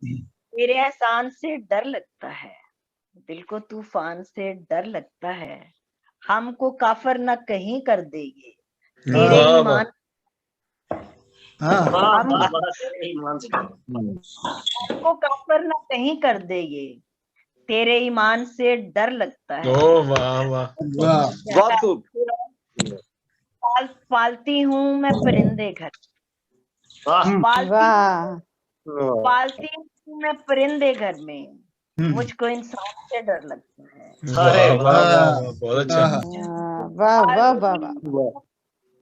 तेरे एहसान से डर लगता है, दिल को तूफान से डर लगता है, हमको काफर न कहीं कर देंगे तेरे वाह, ईमान। हमको काफर न कहीं कर देंगे तेरे ईमान से डर लगता है। ओ वाह वाह, बहुत खूब। पालती हूँ मैं परिंदे घर, पालती हूँ मैं परिंदे घर में, मुझको इंसान से डर लगता है। वाह वाह वाह, बहुत अच्छा। वाह वाह वाह वाह।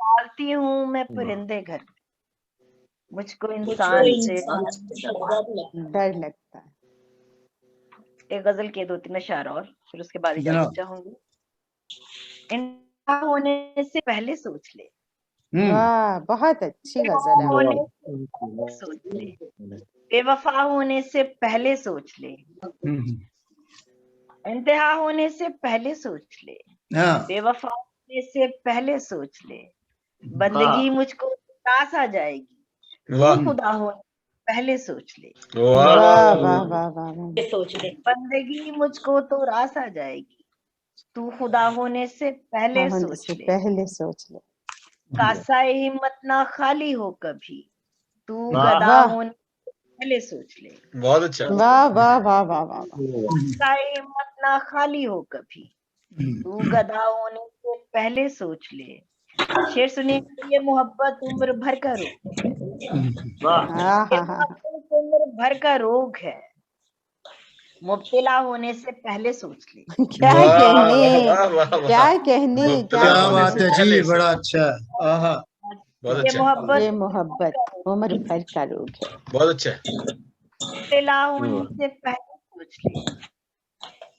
पालती हूँ मैं परिंदे घर में, मुझको इंसान से डर लगता है। एक गजल के 2-3 अशार और फिर उसके बाद इजाजत चाहूंगी। इंतहा होने से पहले सोच ले, वाह, बहुत अच्छी गजल है। सोच ले, बेवफा होने से पहले सोच ले, इंतहा होने से पहले सोच ले, बेवफा होने से पहले सोच ले, बंदगी मुझको त्रास आ जाएगी, तू खुदा हो पहले सोच ले। वाह वाह वाह वाह, सोच ले, बंदगी मुझको तो रास आ जाएगी, तू खुदा होने से पहले सोच ले। पहले सोच ले। कासाए हिम्मत ना खाली हो कभी, तू गदा होने से पहले सोच ले। बहुत अच्छा। वाह वाह वाह वाह वाह। कासाए हिम्मत ना खाली हो कभी, तू गदा होने से पहले सोच ले। शेर सुनिए, ये मोहब्बत उम्र भर का रोग, उम्र भर का रोग है, मुब्तला होने से पहले सोच ले। क्या कहने, क्या कहने, क्या बात है जी, बड़ा अच्छा। ये मोहब्बत उम्र भर का रोग है। बहुत अच्छा। मुब्तला होने से पहले सोच ले,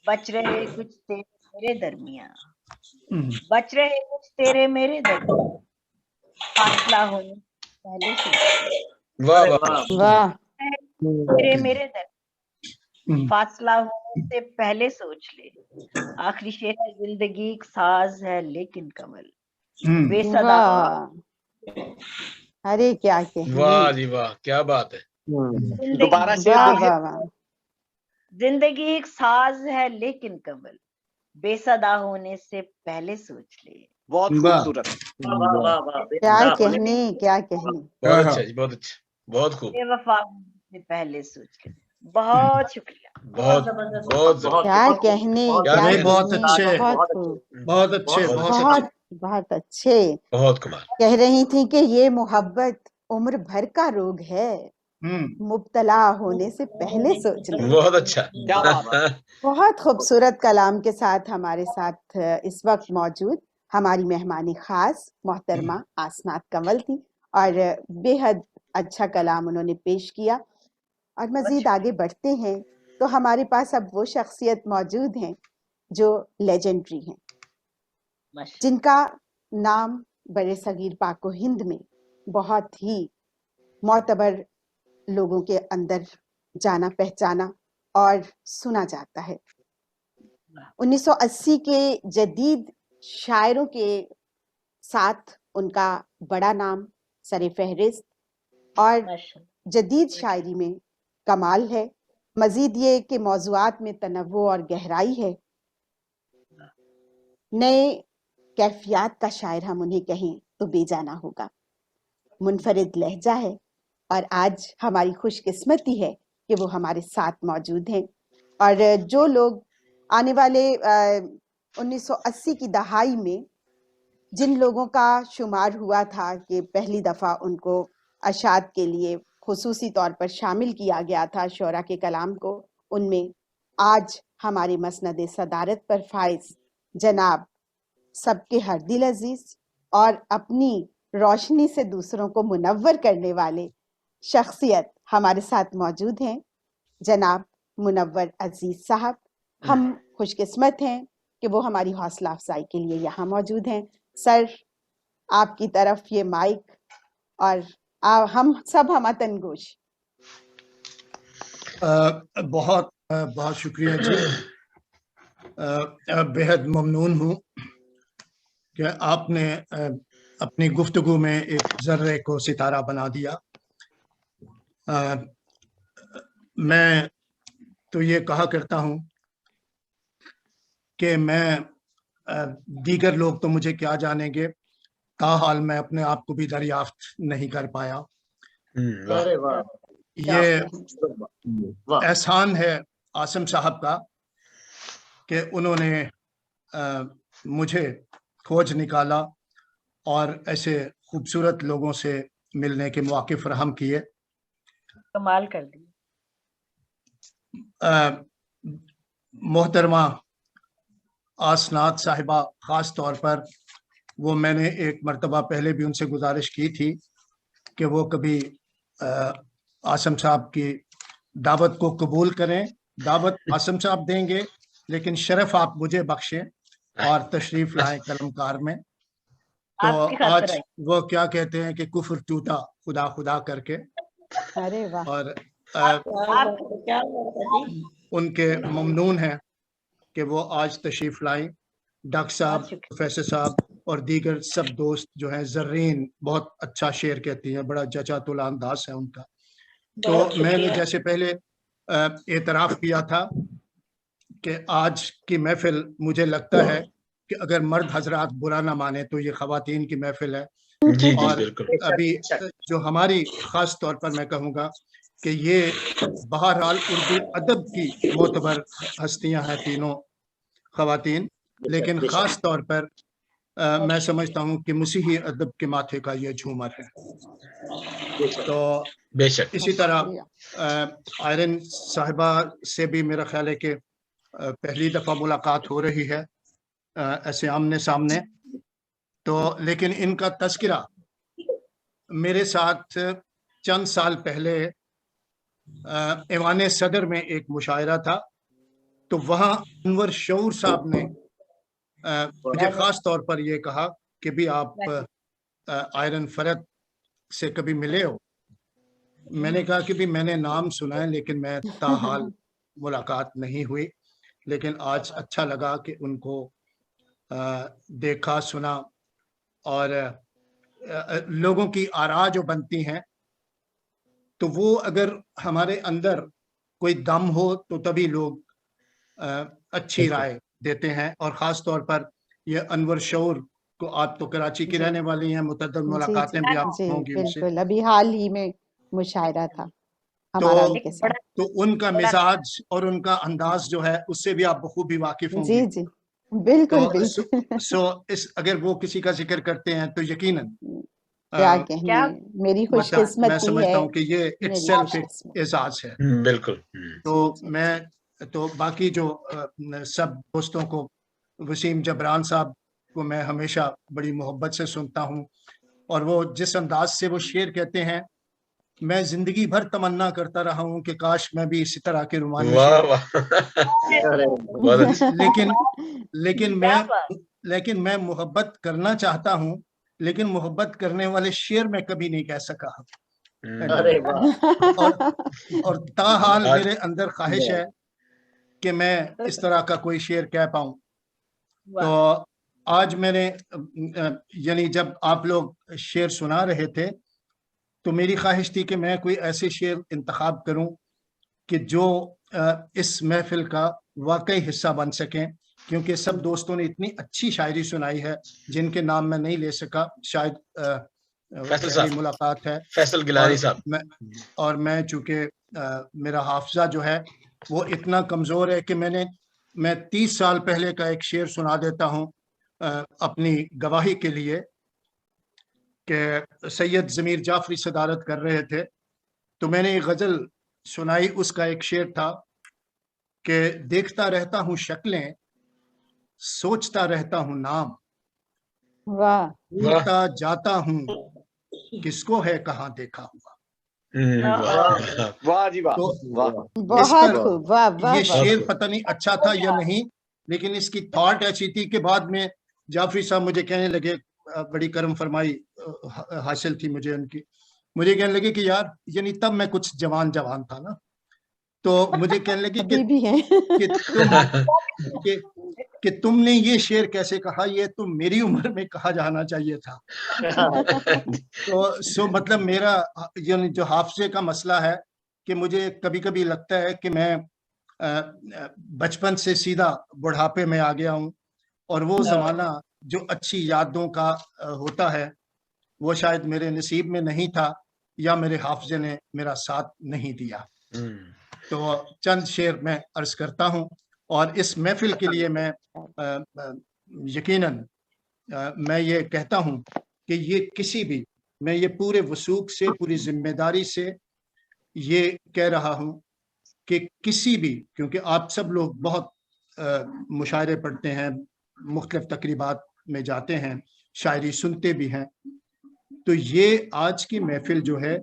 बच रहे कुछ तेरे मेरे दरमिया, बच रहे कुछ तेरे मेरे दरमिया, फासला होने से पहले सोच ले। वाह, तेरे मेरे दरमिया, फासला होने से पहले सोच ले। आखिरी शेर है, जिंदगी एक साज है लेकिन कमल बेसदा। अरे क्या कहने। वाह जी वाह, क्या बात है। दोबारा शेर बोलिए। जिंदगी एक साज है लेकिन कमल बेसदा होने से पहले सोच ले। बहुत खूबसूरत। क्या कहने, क्या कहने। बहुत अच्छा जी, बहुत अच्छा, बहुत खूब। बेवफा होने से पहले सोच ले। बहुत शुक्रिया। बहुत बहुत क्या कहने, क्या बहुत अच्छे, बहुत अच्छे, बहुत अच्छे। बहुत कमाल। कह रही थी कि ये मोहब्बत उम्र भर का रोग है, मुब्तला होने से पहले सोच ले। बहुत अच्छा। बहुत खूबसूरत कलाम के साथ हमारे साथ इस वक्त मौजूद हमारी मेहमानी खास मोहतरमा आसनात कंवल थी और बेहद अच्छा कलाम उन्होंने पेश किया। और मजीद आगे बढ़ते हैं तो हमारे पास अब वो शख्सियत मौजूद हैं जो लेजेंडरी हैं, जिनका नाम बड़े सगीर पाको हिंद में बहुत ही मोतबर लोगों के अंदर जाना पहचाना और सुना जाता है। 1980 के जदीद शायरों के साथ उनका बड़ा नाम सरे फहरिस्त और जदीद शायरी में कमाल है। मजीद ये कि मौज़ूआत में तनव्वु और गहराई है। नए कैफियत का शायर हम उन्हें कहें तो बेजाना होगा। मुनफरिद लहजा है और आज हमारी खुशकिस्मती है कि वो हमारे साथ मौजूद हैं। और जो लोग आने वाले 1980 की दहाई में जिन लोगों का शुमार हुआ था कि पहली दफ़ा उनको अशात के लिए खुसूसी तौर पर शामिल किया गया था शोरा के कलाम को, उनमें आज हमारे मसनद सदारत पर फाइज जनाब सबके हर दिल अजीज और अपनी रोशनी से दूसरों को मुनव्वर करने वाले शख्सियत हमारे साथ मौजूद हैं, जनाब मुनव्वर अजीज साहब। हम खुशकिस्मत हैं कि वो हमारी हौसला अफजाई के लिए यहाँ मौजूद हैं। सर, आपकी तरफ ये माइक और हम सब हमतन गोश। बहुत बहुत शुक्रिया जी। बेहद ममनून हूँ कि आपने अपनी गुफ्तगू में एक जर्रे को सितारा बना दिया। मैं तो ये कहा करता हूँ कि मैं दीगर लोग तो मुझे क्या जानेंगे, ताहाल मैं अपने आप को भी दरियाफ्त नहीं कर पाया। वाह अरे वाह ये वाह एहसान है आसिम साहब का कि उन्होंने मुझे खोज निकाला और ऐसे खूबसूरत लोगों से मिलने के मौके फराहम किए। कमाल कर दी। मोहतरमा आसनात साहिबा ख़ास तौर पर, वो मैंने एक मरतबा पहले भी उनसे गुजारिश की थी कि वो कभी आसिम साहब की दावत को कबूल करें। दावत आसिम साहब देंगे, लेकिन शरफ आप मुझे बख्शें और तशरीफ लाएं कलमकार में। तो आपकी खातिर आज आई। वो क्या कहते हैं कि कुफ्र टूटा खुदा खुदा करके, अरे वाह, और आप उनके ममनून हैं कि वो आज तशरीफ लाई। डॉक्टर साहब, बहुत शुक्रिया। प्रोफेसर साहब और दीगर सब दोस्त जो हैं, जर्रीन बहुत अच्छा शेर कहती हैं, बड़ा जचा तुला अंदाज है उनका। तो बहुत मैंने शुक्रिया। जैसे पहले एतराफ़ किया था कि आज की महफिल, मुझे लगता है कि अगर मर्द हजरात बुरा ना माने तो ये ख़वातीन की महफिल है। जी जी और बिल्कुल। अभी जो हमारी ख़ास तौर पर मैं कहूँगा कि ये बहरहाल उर्दू अदब की मोतबर हस्तियाँ हैं तीनों ख़वातीन, लेकिन ख़ास तौर पर मैं समझता हूँ कि मसीही अदब के माथे का ये झूमर है। तो बेशक। इसी तरह शुक्रिया। आयरन साहिबा से भी मेरा ख्याल है कि पहली दफ़ा मुलाकात हो रही है ऐसे आमने सामने। तो लेकिन इनका तस्करा मेरे साथ चंद साल पहले ऐवान सदर में एक मुशायरा था, तो वहाँ अनवर शऊर साहब ने मुझे ख़ास तौर पर ये कहा कि भी आप आयरन फरद से कभी मिले हो। मैंने कहा कि भी मैंने नाम सुना है, लेकिन मैं ताहाल मुलाकात नहीं हुई। लेकिन आज अच्छा लगा कि उनको देखा, सुना, और लोगों की आरा जो बनती हैं, तो वो अगर हमारे अंदर कोई दम हो तो तभी लोग अच्छी राय देते हैं। और ख़ास तौर पर ये अनवर शऊर को, आप तो कराची की जी रहने वाली हैं, मुतअद्दिद जी मुलाकातें भी आप जी, होंगी उनसे। बिल्कुल। अभी हाल ही में मुशायरा था तो हमारा उनके एक साथ। बड़ा तो उनका मिजाज और उनका अंदाज जो है, उससे भी आप बखूबी वाकिफ होंगी। जी जी, बिल्कुल तो बिल्कुल। इस अगर वो किसी का जिक्र करते हैं तो यकीनन क्या अ, कहने, क्या मेरी मतलब मैं खुशकिस्मती है, समझता हूँ कि ये मेरी इट्सेल्फ एक खुशकिस्मत। एजाज है। बिल्कुल। तो जी जी मैं तो बाकी जो सब दोस्तों को, वसीम जबरान साहब को मैं हमेशा बड़ी मोहब्बत से सुनता हूँ, और वो जिस अंदाज से वो शेर कहते हैं, मैं जिंदगी भर तमन्ना करता रहा हूँ कि काश मैं भी इसी तरह के रुमानी वाह शेर। वाह अरे बहुत अच्छा। लेकिन लेकिन क्या मैं बात। लेकिन मैं मोहब्बत करना चाहता हूँ, लेकिन मोहब्बत करने वाले शेर मैं कभी नहीं कह सका। अरे वाह और ताहाल आज मेरे अंदर ख्वाहिश है कि मैं इस तरह का कोई शेर कह पाऊं। तो वाह। आज मैंने यानी जब आप लोग शेर सुना रहे थे, तो मेरी ख्वाहिश थी कि मैं कोई ऐसे शेर इंतखाब करूं कि जो इस महफिल का वाकई हिस्सा बन सकें, क्योंकि सब दोस्तों ने इतनी अच्छी शायरी सुनाई है जिनके नाम मैं नहीं ले सका। शायद फैसल पहली साहब, मुलाकात है, फैसल गिलानी साहब। मैं चूंकि मेरा हाफजा जो है वो इतना कमज़ोर है कि मैं 30 साल पहले का एक शेर सुना देता हूँ अपनी गवाही के लिए, कि सैयद ज़मीर जाफरी सदारत कर रहे थे, तो मैंने एक गज़ल सुनाई। उसका एक शेर था कि देखता रहता हूँ शक्लें, सोचता रहता हूँ नाम, वाह भूलता जाता हूँ किसको है कहाँ देखा हुआ। वाह वाह जी वाह तो वाह इस बहुत पर खूब, वाह वाह ये वाह। शेर पता नहीं अच्छा था या नहीं, लेकिन इसकी थॉट ऐसी थी कि बाद में जाफरी साहब मुझे कहने लगे, बड़ी करम फरमाई हासिल थी मुझे उनकी, मुझे कहने लगे कि यार, यानी तब मैं कुछ जवान था ना, तो मुझे कहने लगे अभी भी है। कि कि तुमने ये शेर कैसे कहा, ये तो मेरी उम्र में कहा जाना चाहिए था। तो मतलब मेरा यानी जो हाफजे का मसला है कि मुझे कभी कभी लगता है कि मैं बचपन से सीधा बुढ़ापे में आ गया हूँ, और वो जमाना जो अच्छी यादों का होता है वो शायद मेरे नसीब में नहीं था, या मेरे हाफिजे ने मेरा साथ नहीं दिया। तो चंद शेर मैं अर्ज करता हूँ, और इस महफिल के लिए मैं यकीनन मैं ये कहता हूँ कि ये किसी भी, मैं ये पूरे वसूख से, पूरी जिम्मेदारी से ये कह रहा हूँ कि किसी भी, क्योंकि आप सब लोग बहुत मुशायरे पढ़ते हैं, मुख्तलिफ तकरीबात में जाते हैं, शायरी सुनते भी हैं, तो ये आज की महफिल जो है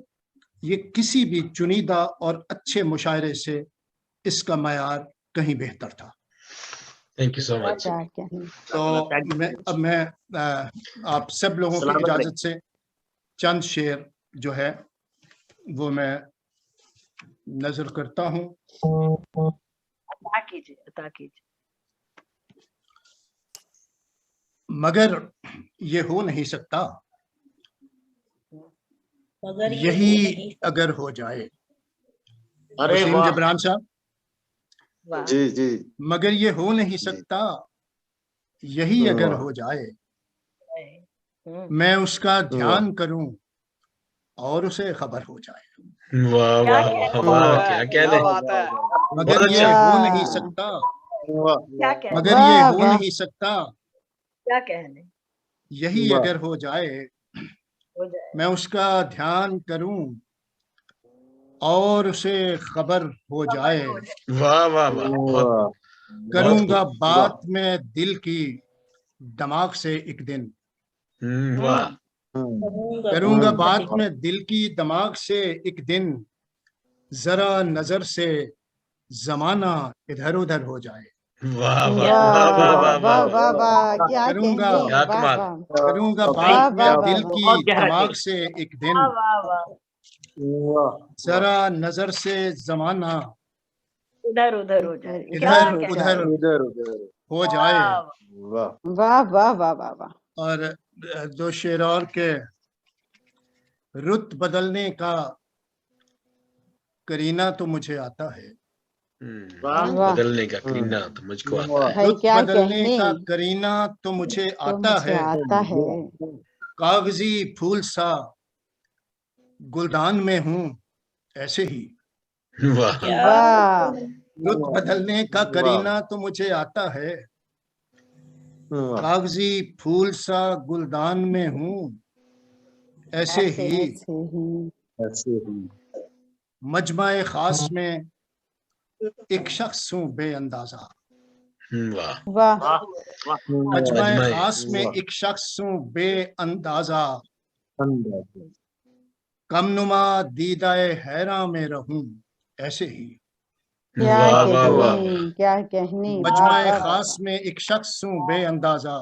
ये किसी भी चुनीदा और अच्छे मुशायरे से इसका मयार कहीं बेहतर था। Thank you so much. तो मैं आप सब लोगों की इजाजत से चंद शेर जो है वो मैं नजर करता हूँ। अता कीजिए। मगर ये हो नहीं सकता, मगर यही अगर हो जाए। अरे वसीम वाह, जबरान साहब, जी जी, मगर ये हो नहीं सकता, यही अगर हो जाए, मैं उसका ध्यान करूं और उसे खबर हो जाए। वाह वाह वाह, क्या कहने। मगर ये हो नहीं सकता, क्या कहने, मगर ये हो नहीं सकता, क्या कहने, यही अगर हो जाए, मैं उसका ध्यान करूं और उसे खबर हो जाए। वाह वाह वाह, बहुत करूंगा बात में दिल की दिमाग से एक दिन, वाह, करूंगा बात में दिल की दिमाग से एक दिन, जरा नजर से जमाना इधर उधर हो जाए। वाह वाह वाह वाह वाह वाह वाह, क्या करूंगा कहने, क्या वाह कमाल। वाह, करूंगा वाह, बात में वाह, दिल वाह, की बहुत गहरा दिमाग शेर। से एक दिन, वाह वाह, जरा नजर से जमाना उधर उधर हो जाए, क्या इधर कहने, उधर इधर उधर, हो जाए। वाह, वाह वाह वाह वाह वाह। और दो शेर और के, रुत बदलने का करीना तो मुझे आता है, वाह। बदलने का करीना तो मुझको आता है। है रुत क्या बदलने कहने, का करीना तो मुझे तो आता मुझे है, आता है। कागजी फूल सा गुलदान में हूँ ऐसे ही। वाह वाह रुत बदलने का करीना तो मुझे आता है, कागजी फूल सा गुलदान में हूँ ऐसे ही। ऐसे ही। ऐसे ही, मजमा-ए खास में एक शख्स हूँ बेअंदाजा, वाह वाह वाह, वाह, मजमा-ए मजमा-ए खास में एक शख्स हूँ बेअंदाजा, अंदाज़, कमनुमा दीदाए हैरां में रहूं ऐसे ही। क्या वाह वाह वाह कहने, क्या कहने, वाह मजमा-ए वाह खास में एक शख्स हूँ बेअंदाजा,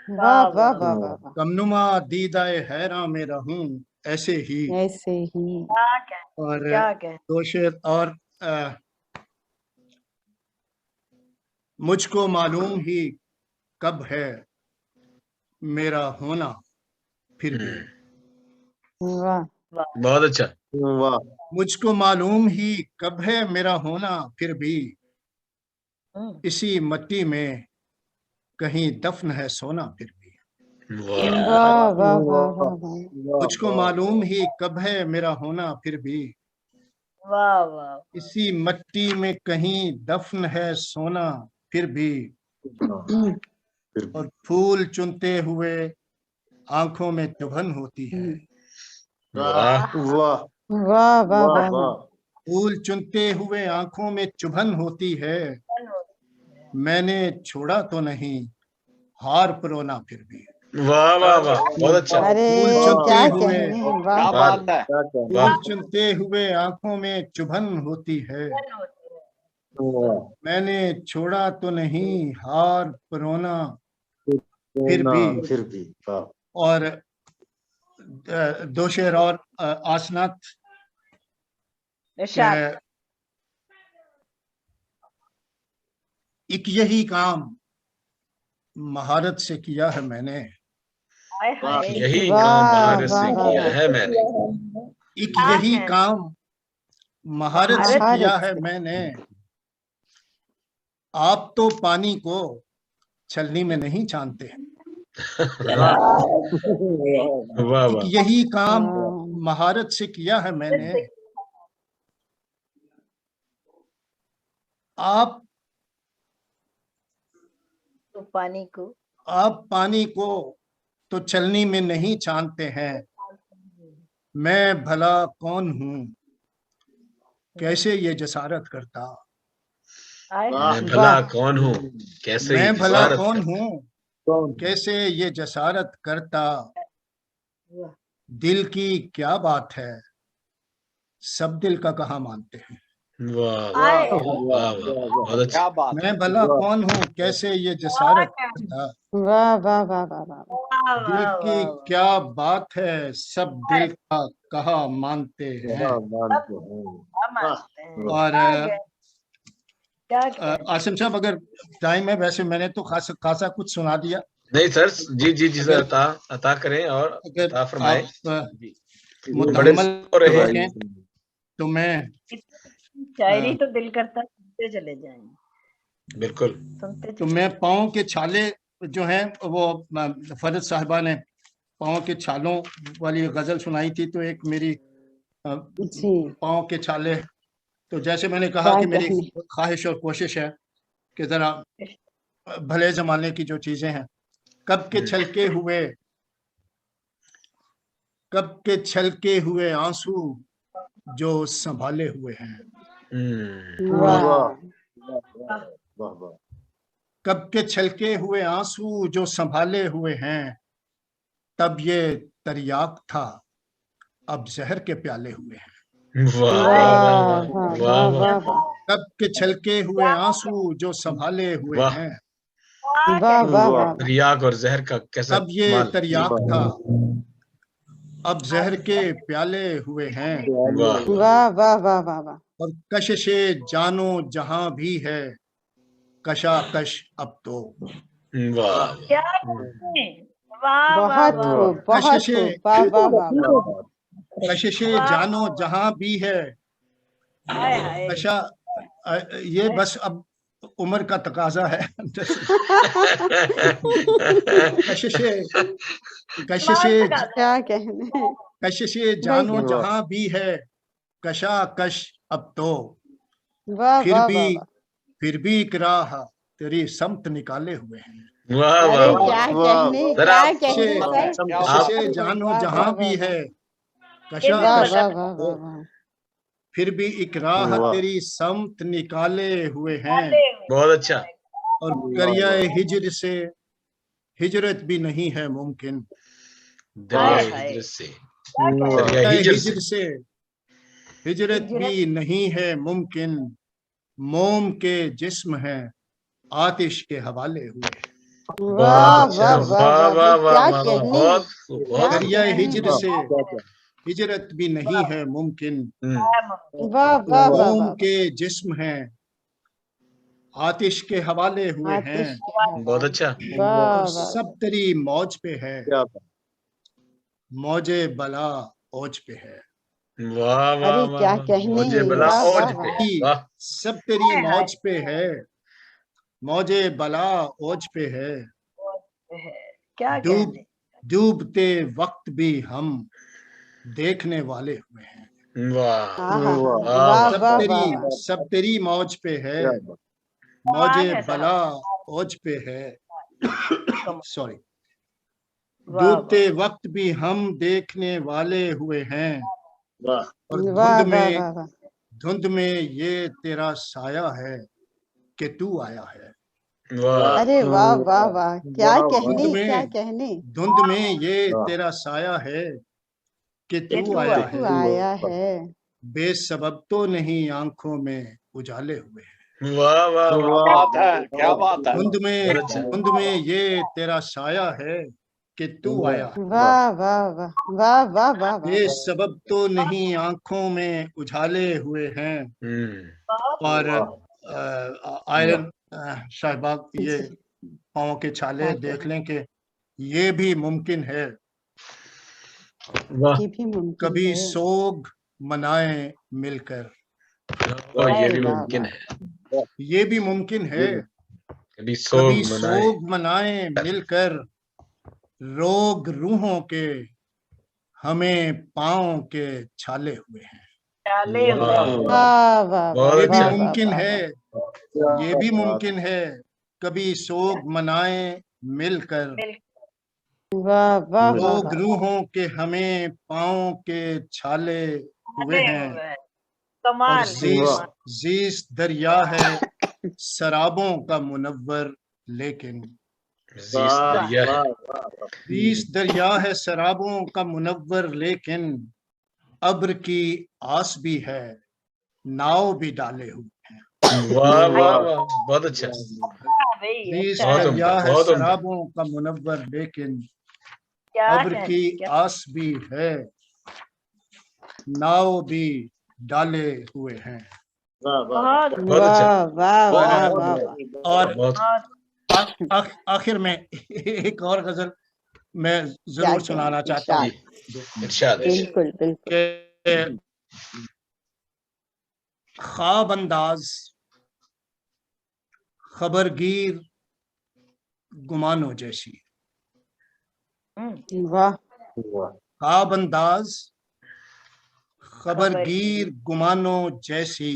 वाह वाह वाह वाह वाह। कमनुमा दीदाए हैरां में रहूं ऐसे ही। ऐसे ही। क्या कहने, और क्या कहने, दो शेर और, मुझको मालूम ही कब है मेरा होना फिर भी, वाह बहुत अच्छा। वाह, मुझको मालूम ही कब है मेरा होना फिर भी, इसी मट्टी में कहीं दफन है सोना फिर भी। वाह वाह वाह वाह वाह वाह। मुझको मालूम ही कब है मेरा होना फिर भी, वाह वाह, इसी मट्टी में कहीं दफन है सोना फिर भी। और फूल चुनते हुए आंखों में चुभन होती है, वाह वाह, वाह वाह वाह वाह, फूल चुनते हुए आंखों में चुभन होती है, मैंने छोड़ा तो नहीं हार परोना फिर भी। वाह वाह वाह, बहुत अच्छा। अरे फूल चुनते क्या हुए, कहने, वाह बात है। क्या कहना, फूल चुनते हुए आंखों में चुभन होती है, वाह, मैंने छोड़ा तो नहीं हार परोना फिर भी। फिर भी, वाह, और दो शेर और आसनात, इरशाद, एक यही काम महारत से किया है मैंने, हाय हाय, यही वाह, काम भारत वाह, से वाह, किया वाह। है मैंने। एक यही काम महारत से महारत किया है से। मैंने, आप तो पानी को छलनी में नहीं छानते हैं। वाह एक वाह यही काम हाँ, महारत से किया है मैंने, आप तो पानी को पानी को तो छलनी में नहीं छानते हैं। मैं भला कौन हूँ, कैसे ये जसारत करता। आए मैं भला वाह। कौन हूँ, कैसे मैं ये भला जसारत कौन करता। हूँ, कौन कैसे ये जसारत करता। वाह। दिल की क्या बात है, सब दिल का कहाँ मानते हैं। वाह आए वाह वाह वाह, बहुत अच्छा। क्या बात मैं भला वाह। कौन हूँ, कैसे ये जसारत करता। वाह वाह वाह वाह वाह। दिल की क्या बात है, सब दिल का कहाँ मानते हैं। क्या मानते हैं। मानते हैं। और क्या कहते आसिम साहब, अगर टाइम है, वैसे मैंने तो खासा कुछ सुना दिया। नहीं सर, जी जी जी सर, अगर- अता करें और अगर अता फरमाए। आप जी, बड़े मुकम्मल हो रहे हैं। देखें तो मैं शायरी तो दिल करता है सुनते चले जाएं, बिल्कुल। सुनते तो चले। मैं पाँव के छाले जो हैं वो फरद साहिबा ने पाँव के छालों वाली गजल सुनाई थी, तो एक मेरी जी, पाँव के छाले, तो जैसे मैंने कहा क्या कि मेरी कहने। ख्वाहिश और कोशिश है कि जरा भले जमाने की जो चीजें हैं, कब के छलके हुए आंसू जो संभाले हुए हैं। वाह वाह वाह। कब के छलके हुए आंसू जो संभाले हुए हैं, तब ये तरियाक था, अब जहर के प्याले हुए हैं। वाह वाह वाह वाह वाह वाह वाह कब के छलके हुए आंसू जो संभाले हुए वाह। हैं, वाह वाह वाह। रियाक और जहर का कैसा तब ये कमाल। तरियाक था, अब जहर के प्याले हुए हैं। वाह वाह वाह वाह वाह वाह। और कशिशे जानो जहां भी है, कशाकश अब तो। वाह क्या कहते हैं? वाह वाह बहुत वाह खूब, बहुत कशिशे खूब। वाह वाह वाह वाह। कशिशे वाह। जानो जहां भी है, हाय हाय कशा ये बस अब उम्र का तकाजा है। कशिशे कशिशे क्या कहने। कशिशे जानो जहां भी है, कशाकश अब तो। वाह फिर वाह भी वाह वाह। फिर भी एक राह तेरी समत निकाले हुए हैं। वाह अरे वाह क्या वाह। कहने, सर, क्या आप- कहने सर। कशिशे जानो वाह, जहां वाह, भी वाह, है, वाह कशाकश वाह अब वाह तो। वाह वाह। फिर भी एक राह तेरी समत निकाले हुए हैं। बहुत अच्छा। और करिया हिजर से हिजरत भी नहीं है मुमकिन। दरिया हाय, हाय। हिजरत से, क्या दरिया हिजर से। हिजर से हिजरत भी नहीं है मुमकिन। मोम के जिस्म है, आतिश के हवाले हुए हैं। वाह बहुत अच्छा। वाह वाह वाह वाह वाह भाई, वाह क्या वाह, कहने, बहुत क्या बहुत। दरिया कहने। हिजर से हिजरत भी नहीं है मुमकिन। वाह वाह वाह मोम वाह। के जिस्म है, आतिश के हवाले हुए हैं। आतिश के हवाले। बहुत अच्छा। वाह और वाह। सब तेरी मौज पे है, मौजे बला ओज पे है। वाह वाह अरे वाह क्या वाह, कहने। मुझे बला वाह ओज वाह पे। वाह। वाह सब तेरी मौज पे है, मौजे बला ओज पे है। क्या डूब कहने। डूबते वक्त भी हम देखने वाले हुए हैं। वाह आहा, वाह वाह वाह। वाह वाह वाह। सब तेरी मौज पे है, कमाल मौजे है बला साहब। ओज पे है। सॉरी। वाह डूबते वक्त भी हम देखने वाले हुए हैं। और वाह वाह वाह वाह। धुंध में ये तेरा साया है कि तू आया है। वाह अरे वाह वाह वाह, क्या कहने, धुंध क्या में कहने। धुंध में ये तेरा साया है कि तू आया तू है। आया है। बेसबब तो नहीं आंखों में उजाले हुए हैं। वाह वाह वाह। क्या बात है। धुंध में ये तेरा साया है कि तू आया है। वाह वाह वाह वाह वाह वाह वाह। बेसबब तो नहीं आंखों में उजाले हुए हैं। और आयरन साहिबाग, ये जी, पाँव के छाले क्या देख कहने। लें कि ये भी मुमकिन है। वाह ये भी मुमकिन कभी है। सोग मनाए मिलकर, ये भी वाह, मुमकिन वाह। है। ये भी मुमकिन है। कभी सोग कभी मनाए सोग मनाए मिलकर, रोग रूहों के हमें पाँव के छाले हुए हैं। डाले हुए वाह, हैं। वाह वाह बहुत ये भी अच्छा। वाह, मुमकिन वाह, है, वाह। ये भी मुमकिन है। कभी सोग मनाए मिलकर, वाह वाह वाह रोग वाह। रूहों के हमें पाँव के छाले हुए डाले हैं। हुए हैं। और कमाल जीस जीस दरिया है शराबों का मुनव्वर, लेकिन जीस दरिया है। जीस दरिया है शराबों का मुनव्वर, लेकिन अब्र की आस भी है, नाव भी डाले हुए हैं। वाह वाह वाह, बहुत अच्छा। भाई। जीस अच्छा बहुत है। दरिया उम्दा, है बहुत उम्दा। शराबों का मुनव्वर, लेकिन क्या अब्र है की क्या? आस भी है, नाव भी डाले हुए हैं। बहुत बहुत अच्छा। वाह वाह और वाह वाह वाह। और बहुत बहुत आखिर में एक और गजल मैं क्या जरूर कहें, सुनाना चाहता हूँ जी, इरशाद है। बिल्कुल बिल्कुल। कि ख्वाब अंदाज खबरगीर गुमानो जैसी, वाह ख्वाब अंदाज खबरगीर गुमानो जैसी,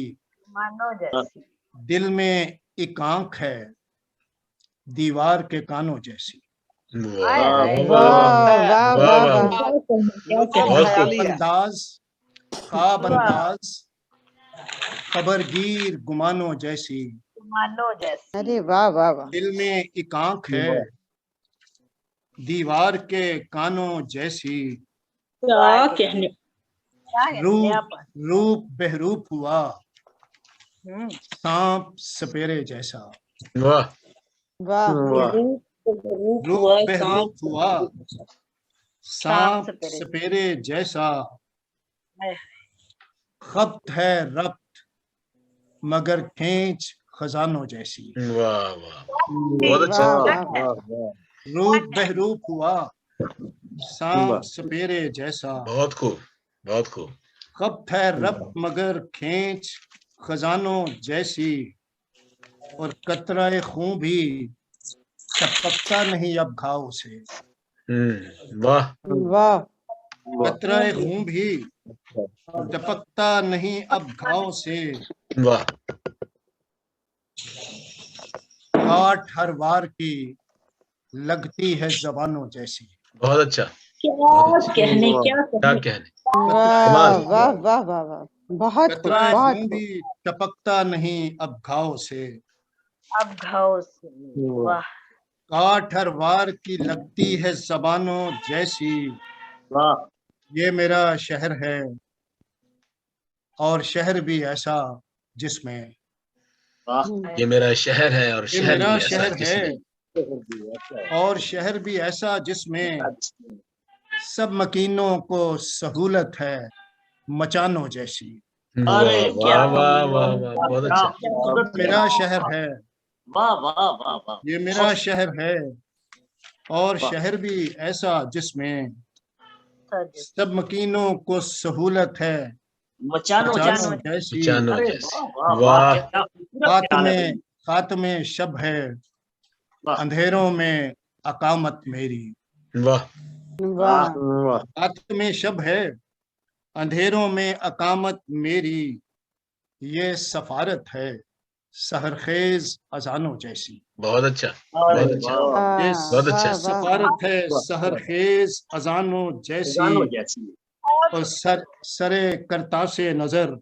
मानो जैसी। दिल में एक आंख है दीवार के कानों जैसी। हाय वाह हाय। वाह वाह वाह वाह वाह, वाह। बहुत ख्वाब खूब। अंदाज, ख्वाब वाह। अंदाज खबरगीर गुमानो जैसी, मानो जैसी। अरे वाह वाह वाह। दिल में एक आंख है दीवार के कानों जैसी, क्या कहने। क्या है रूप नयापन। रूप बहरूप हुआ सांप सपेरे जैसा। वाह वाह रूप रूप हुआ बहरूप हुआ सांप सांप सपेरे। सपेरे जैसा, हाय। खब्त है रब्त मगर खींच खजानों जैसी। वाह वाह, बहुत अच्छा। वाह वाह वाह। रूप बहरूप हुआ सांप सपेरे जैसा, बहुत खूब, बहुत खूब। खब्त है रब्त मगर खींच खजानों जैसी, और कतरा खून भी टपकता नहीं अब घाव से। वाह वाह कतरा खून भी टपकता नहीं अब घाव से, वाह, काट हर वार की लगती है जबानों जैसी। बहुत अच्छा। क्या कहने, क्या क्या कहने। कहने, वाह कमाल। वाह वाह वाह वाह। बहुत खूब कतरा बहुत खून खूब। भी टपकता नहीं अब घाव से, अब घाव से। वाह। काट हर वार की लगती है जबानों जैसी। ये मेरा शहर है और शहर भी ऐसा जिसमें, ये मेरा शहर है और ये शहर मेरा भी ऐसा शहर है जिसमें, और शहर भी ऐसा जिसमें सब मकीनों को सहूलत है मचानों जैसी। वाह वाह वाह वाह वाह, बहुत अच्छा। मेरा शहर है, ये मेरा शहर है और शहर भी ऐसा जिसमें सब मकीनों को सहूलत है मचानों जैसी। जानो जैसे, वाह खात्मे शब है अंधेरों में अकामत मेरी। वाह वाह खात्मे शब है अंधेरों में अकामत मेरी, ये सफारत है सहरखेज अजानों जैसी। बहुत अच्छा, बहुत अच्छा, ये बहुत अच्छा। सफारत है सहरखेज अजानों जैसी, और सरे करता से नजर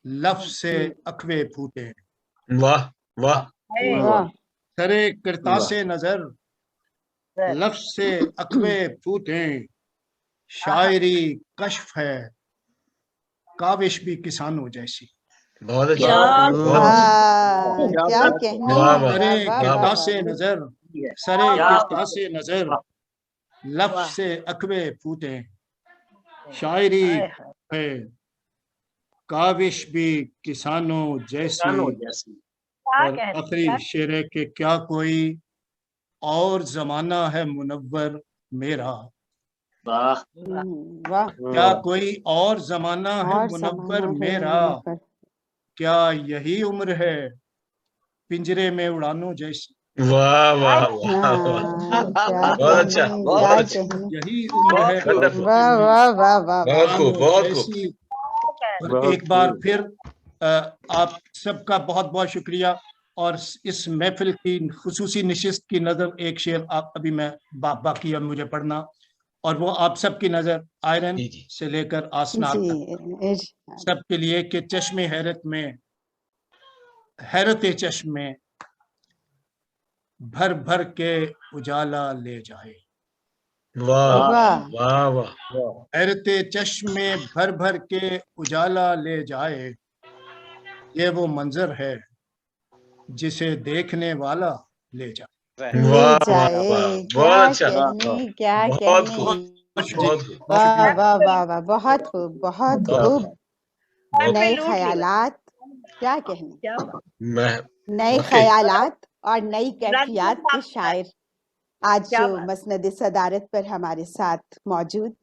लफ्ज से अखवे फूटे। वाह वाह, वाह। सरे करता से नजर लफ्ज से अखवे फूटे, शायरी कश्फ है काविश भी किसानों जैसी। बहुत अच्छा, क्या बहुत अच्छा। क्या कहने। वाह वाह सरे वाह वाह किरता वाह से वाह। नजर, सरे किरता से नजर लफ्ज से अखवे फूटे, शायरी है काविश भी किसानों जैसी। और आखिरी शेर है कि क्या कोई और जमाना है मुनव्वर मेरा, वाह। क्या कोई और जमाना है और मुनव्वर समाना है मेरा, मुनव्वर क्या यही उम्र है पिंजरे में उड़ानों जैसी। वाह वाह वाह हाँ, वाह, क्या बहुत अच्छा, कहने, बहुत क्या अच्छा, कहने। यही उम्र है बहुत वंडरफुल, वाह वाह वाह वाह वाह। बहुत खूब, बहुत खूब। जैसी। और बहुत एक बार खूब। फिर आप सबका बहुत बहुत शुक्रिया। और इस महफिल की खुसूसी नशिस्त की नजर एक शेर आप अभी मैं बाकी अब मुझे पढ़ना, और वो आप सबकी नजर आयरन जी जी से लेकर आसनात तक जी इरशाद। सबके लिए कि चश्मे हैरत में, हैरत चश्म में भर भर के उजाला ले जाए। वाह वाह वाह वाह, वाह। हैरत चश्म में भर भर के उजाला ले जाए, ये वो मंजर है जिसे देखने वाला ले जाए। ले वाह वाह जाए, वाह, क्या बहुत अच्छा, कहने, क्या बहुत कहने। खूब, बहुत शुक्रिया, बहुत खूब, बहुत वाह शुक्रिया। वाह वाह वाह, बहुत खूब, बहुत बहुत खूब। खूब, बहुत पे नए लूट ली ख्यालात, क्या कहने, क्या बात। मैं नए वाकई ख्यालात और नई रंग कैफियत के साफ शायर आज क्या जो बात, मसनद सदारत पर हमारे साथ मौजूद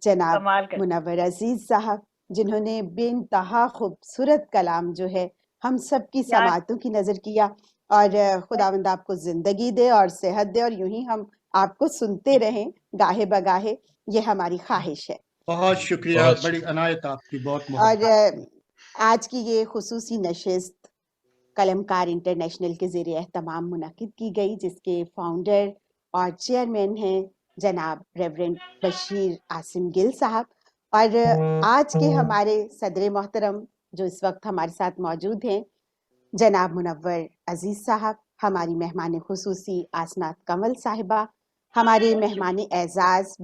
जनाब कमाल कर। मुनव्वर अजीज साहब, जिन्होंने बेइंतहा खूबसूरत कलाम जो है हम सब की क्या समातों की नजर किया। और खुदावंद आपको जिंदगी दे और सेहत दे, और यूं ही हम आपको सुनते रहें गाहे बगाहे, ये हमारी ख्वाहिश है। बहुत शुक्रिया, बहुत बड़ी अनायत आपकी, बहुत और मोहब्बत। आज की ये खुसूसी नशिस्त कलमकार इंटरनेशनल के ज़ेरे एहतमाम मुनक्किद की गई, जिसके फाउंडर और चेयरमैन हैं जनाब रेवरेंड बशीर आसिम गिल साहब। और आज के हमारे सदर मोहतरम जो इस वक्त हमारे साथ मौजूद हैं जनाब मुनव्वर अजीज साहब, हमारी मेहमान खुसूसी आसनात कमल साहिबा, हमारे मेहमान एजाज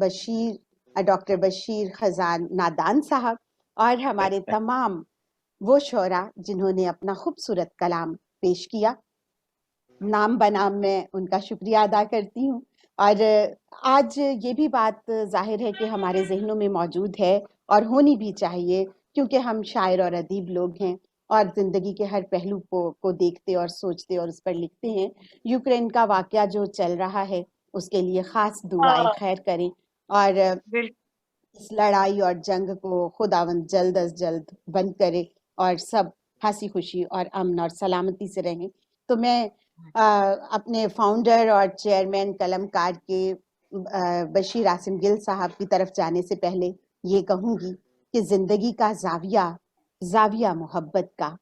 डॉक्टर बशीर खजान नादान साहब, और हमारे तमाम वो शोरा जिन्होंने अपना खूबसूरत कलाम पेश किया। नाम बनाम मैं उनका शुक्रिया अदा करती हूँ। और आज ये भी बात जाहिर है कि हमारे जहनों में मौजूद है और होनी भी चाहिए, क्योंकि हम शायर और अदीब लोग हैं और ज़िंदगी के हर पहलू को देखते और सोचते और उस पर लिखते हैं। यूक्रेन का वाक़या जो चल रहा है उसके लिए ख़ास दुआए खैर करें, और इस लड़ाई और जंग को खुदावंद जल्द अज जल्द बंद करे और सब हंसी खुशी और अमन और सलामती से रहें। तो मैं अपने फाउंडर और चेयरमैन कलमकार के बशीर आसिम गिल साहब की तरफ जाने से पहले ये कहूँगी कि जिंदगी का जाविया मोहब्बत का,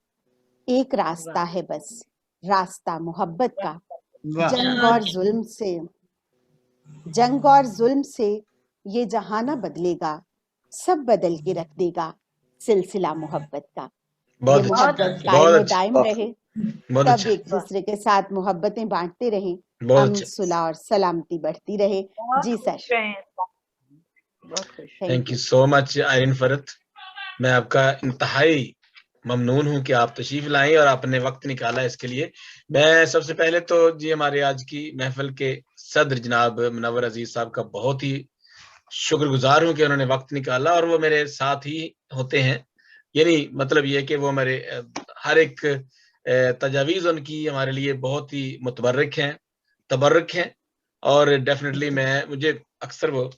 एक रास्ता है बस, रास्ता मोहब्बत का। वाह, जंग और जुल्म से ये जहाना बदलेगा, सब बदल के रख देगा सिलसिला मोहब्बत का। ये बहुत अच्छा, मोहब्बत बहुत कायम अच्छा, दायम रहे, बहुत सब अच्छा, एक दूसरे के साथ मोहब्बतें बांटते रहें, बहुत अमन अच्छा। सुलह और सलामती बढ़ती रहे। बहुत जी सर, खुश हैं, बहुत खुश। Thank thank you you. So much आयरन फरत, मैं आपका इंतहाई ममनून हूं कि आप तशरीफ लाएं और आपने वक्त निकाला इसके लिए। मैं सबसे पहले तो जी हमारे आज की महफिल के सदर जनाब मुनव्वर अजीज साहब का बहुत ही शुक्रगुजार हूं कि उन्होंने वक्त निकाला और वो मेरे साथ ही होते हैं। यानी मतलब ये कि वो मेरे हर एक तजावीज़ उनकी हमारे लिए बहुत ही तबर्रक हैं और डेफिनेटली मुझे अक्सर वो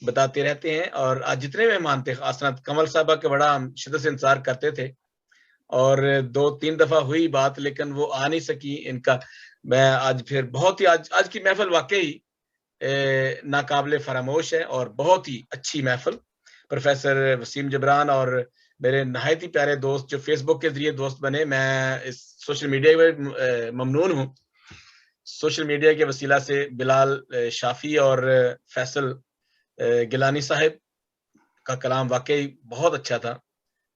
बताते रहते हैं। और आज जितने मेहमान थे, आसनात कमल साहबा के बड़ा हम शिद्दत से इंतजार करते थे और 2-3 दफा हुई बात लेकिन वो आ नहीं सकी इनका। मैं आज फिर बहुत ही आज की महफिल वाकई नाकाबिले फरामोश है और बहुत ही अच्छी महफिल। प्रोफेसर वसीम जबरान और मेरे नहायत ही प्यारे दोस्त जो फेसबुक के जरिए दोस्त बने, मैं इस सोशल मीडिया में ममनून हूँ। सोशल मीडिया के वसीला से बिलाल शाफी और फैसल गिलानी साहब का कलाम वाकई बहुत अच्छा था,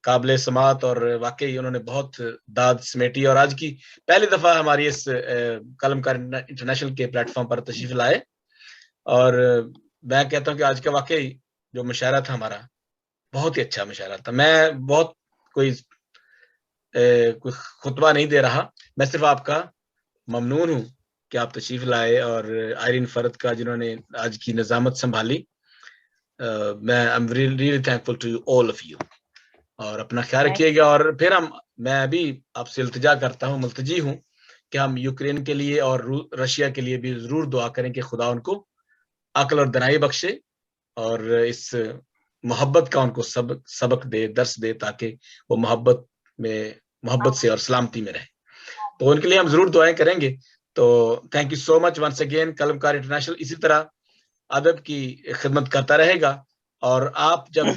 काबिल समात, और वाकई उन्होंने बहुत दाद समेटी और आज की पहली दफा हमारी इस कलमकार इंटरनेशनल के प्लेटफॉर्म पर तशरीफ लाए। और मैं कहता हूँ कि आज का वाकई जो मुशायरा था हमारा बहुत ही अच्छा मुशायरा था। मैं बहुत कोई खुतबा नहीं दे रहा, मैं सिर्फ आपका ममनून हूँ कि आप तशरीफ लाए और आयरन फरत का जिन्होंने आज की निजामत संभाली। मैं I am really thankful to all of you और अपना ख्याल रखिएगा। और फिर मैं भी आपसे इल्तिजा करता हूँ, मुल्तजी हूँ कि हम यूक्रेन के लिए और रशिया के लिए भी जरूर दुआ करें कि खुदा उनको अक्ल और दनाई बख्शे और इस मोहब्बत का उनको सबक दे, दर्स दे, ताकि वो मोहब्बत में मोहब्बत से और सलामती में रहे। तो उनके लिए हम जरूर दुआएं करेंगे। तो thank you so much once again. Kalamkar international इसी तरह अदब की खिदमत करता रहेगा, और आप जब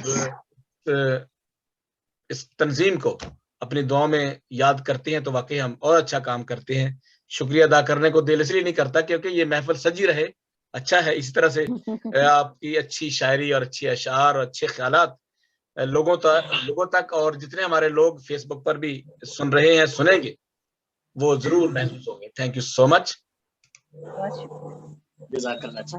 इस तंजीम को अपनी दुआओं में याद करते हैं तो वाकई हम और अच्छा काम करते हैं। शुक्रिया अदा करने को दिल इसलिए नहीं करता क्योंकि ये महफिल सजी रहे, अच्छा है। इसी तरह से आपकी अच्छी शायरी और अच्छी अशार और अच्छे ख्यालात लोगों तक और जितने हमारे लोग फेसबुक पर भी सुन रहे हैं, सुनेंगे, वो जरूर महसूस होंगे। Thank you so much. बहुत शुक्रिया। जज़ाकल्लाह।